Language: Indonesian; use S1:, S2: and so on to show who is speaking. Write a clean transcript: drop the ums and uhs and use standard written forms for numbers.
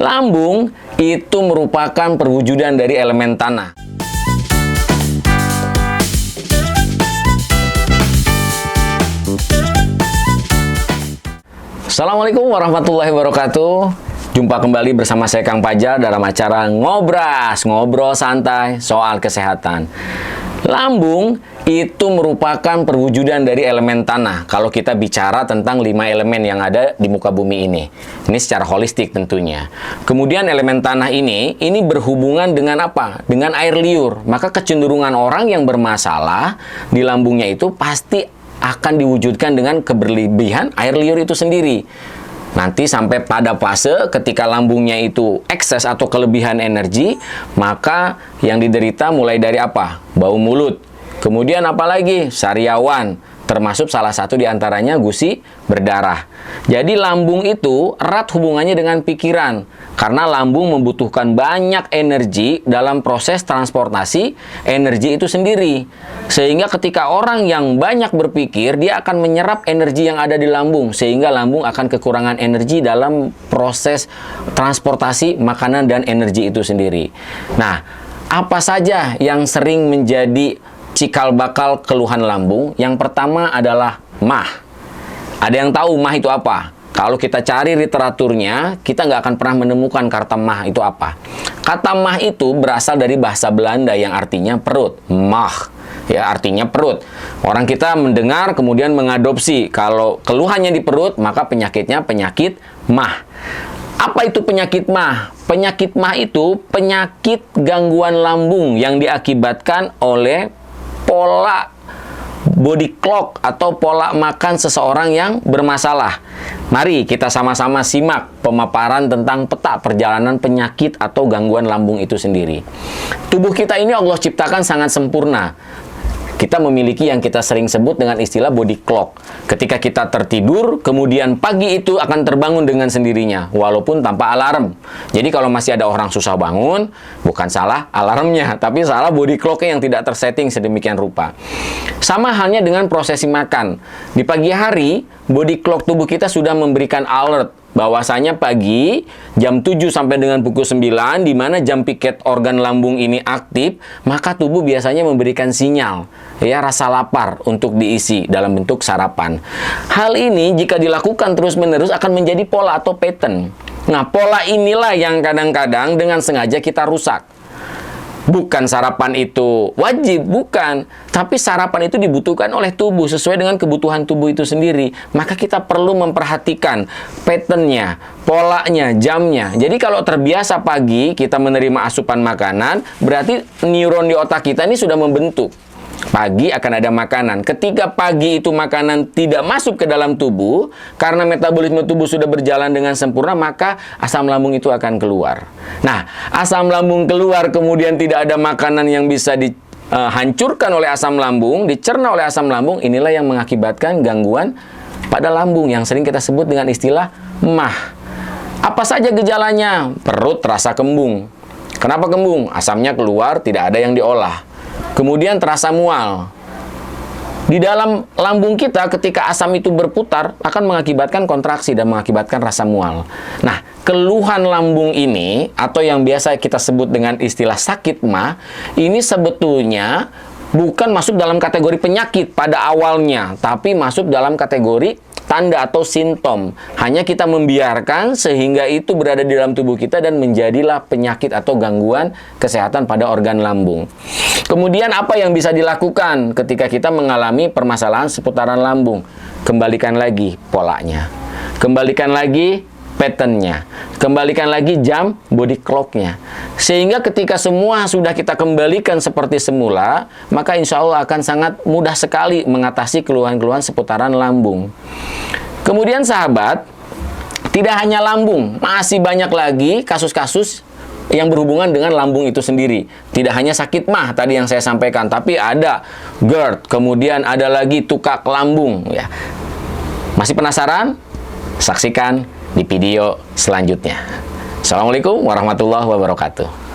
S1: Lambung itu merupakan perwujudan dari elemen tanah. Assalamualaikum warahmatullahi wabarakatuh. Jumpa kembali bersama saya Kang Fajar dalam acara Ngobras, ngobrol santai soal kesehatan. Lambung itu merupakan perwujudan dari elemen tanah. Kalau kita bicara tentang 5 elemen yang ada di muka bumi ini. Ini secara holistik tentunya. Kemudian elemen tanah ini berhubungan dengan apa? Dengan air liur. Maka kecenderungan orang yang bermasalah di lambungnya itu pasti akan diwujudkan dengan keberlebihan air liur itu sendiri. Nanti sampai pada fase ketika lambungnya itu ekses atau kelebihan energi, maka yang diderita mulai dari apa? Bau mulut. Kemudian apalagi? Sariawan, termasuk salah satu diantaranya gusi berdarah. Jadi lambung itu erat hubungannya dengan pikiran, karena lambung membutuhkan banyak energi dalam proses transportasi energi itu sendiri. Sehingga ketika orang yang banyak berpikir, dia akan menyerap energi yang ada di lambung, sehingga lambung akan kekurangan energi dalam proses transportasi makanan dan energi itu sendiri. Nah, apa saja yang sering menjadi cikal bakal keluhan lambung? Yang pertama adalah mah. Ada yang tahu mah itu apa? Kalau kita cari literaturnya, kita nggak akan pernah menemukan kata mah itu apa. Kata mah itu berasal dari bahasa Belanda yang artinya perut. Mah, ya artinya perut. Orang kita mendengar kemudian mengadopsi. Kalau keluhannya di perut, maka penyakitnya penyakit mah. Apa itu penyakit mah? Penyakit mah itu penyakit gangguan lambung yang diakibatkan oleh pola body clock atau pola makan seseorang yang bermasalah. Mari kita sama-sama simak pemaparan tentang peta perjalanan penyakit atau gangguan lambung itu sendiri. Tubuh kita ini Allah ciptakan sangat sempurna. Kita memiliki yang kita sering sebut dengan istilah body clock. Ketika kita tertidur, kemudian pagi itu akan terbangun dengan sendirinya, walaupun tanpa alarm. Jadi kalau masih ada orang susah bangun, bukan salah alarmnya, tapi salah body clocknya yang tidak tersetting sedemikian rupa. Sama halnya dengan prosesi makan. Di pagi hari, body clock tubuh kita sudah memberikan alert bahwasanya pagi jam 7 sampai dengan pukul 9, di mana jam piket organ lambung ini aktif, maka tubuh biasanya memberikan sinyal, ya, rasa lapar untuk diisi dalam bentuk sarapan. Hal ini jika dilakukan terus-menerus akan menjadi pola atau pattern. Nah, pola inilah yang kadang-kadang dengan sengaja kita rusak. Bukan sarapan itu wajib, bukan. Tapi sarapan itu dibutuhkan oleh tubuh sesuai dengan kebutuhan tubuh itu sendiri. Maka kita perlu memperhatikan patternnya, polanya, jamnya. Jadi kalau terbiasa pagi kita menerima asupan makanan, berarti neuron di otak kita ini sudah membentuk. Pagi akan ada makanan. Ketika pagi itu makanan tidak masuk ke dalam tubuh, karena metabolisme tubuh sudah berjalan dengan sempurna, maka asam lambung itu akan keluar. Nah, asam lambung keluar, kemudian tidak ada makanan yang bisa dihancurkan oleh asam lambung, dicerna oleh asam lambung, inilah yang mengakibatkan gangguan pada lambung yang sering kita sebut dengan istilah mah. Apa saja gejalanya? Perut terasa kembung. Kenapa kembung? Asamnya keluar, tidak ada yang diolah. Kemudian terasa mual. Di dalam lambung kita ketika asam itu berputar akan mengakibatkan kontraksi dan mengakibatkan rasa mual. Nah, keluhan lambung ini atau yang biasa kita sebut dengan istilah sakit mah, ini sebetulnya bukan masuk dalam kategori penyakit pada awalnya, tapi masuk dalam kategori tanda atau simptom. Hanya kita membiarkan sehingga itu berada di dalam tubuh kita dan menjadilah penyakit atau gangguan kesehatan pada organ lambung. Kemudian apa yang bisa dilakukan ketika kita mengalami permasalahan seputaran lambung? Kembalikan lagi polanya. Kembalikan lagi patternnya. Kembalikan lagi jam body clocknya. Sehingga ketika semua sudah kita kembalikan seperti semula, maka insya Allah akan sangat mudah sekali mengatasi keluhan-keluhan seputaran lambung. Kemudian sahabat, tidak hanya lambung, masih banyak lagi kasus-kasus yang berhubungan dengan lambung itu sendiri. Tidak hanya sakit mah tadi yang saya sampaikan, tapi ada GERD, kemudian ada lagi tukak lambung. Ya. Masih penasaran? Saksikan di video selanjutnya. Assalamualaikum warahmatullahi wabarakatuh.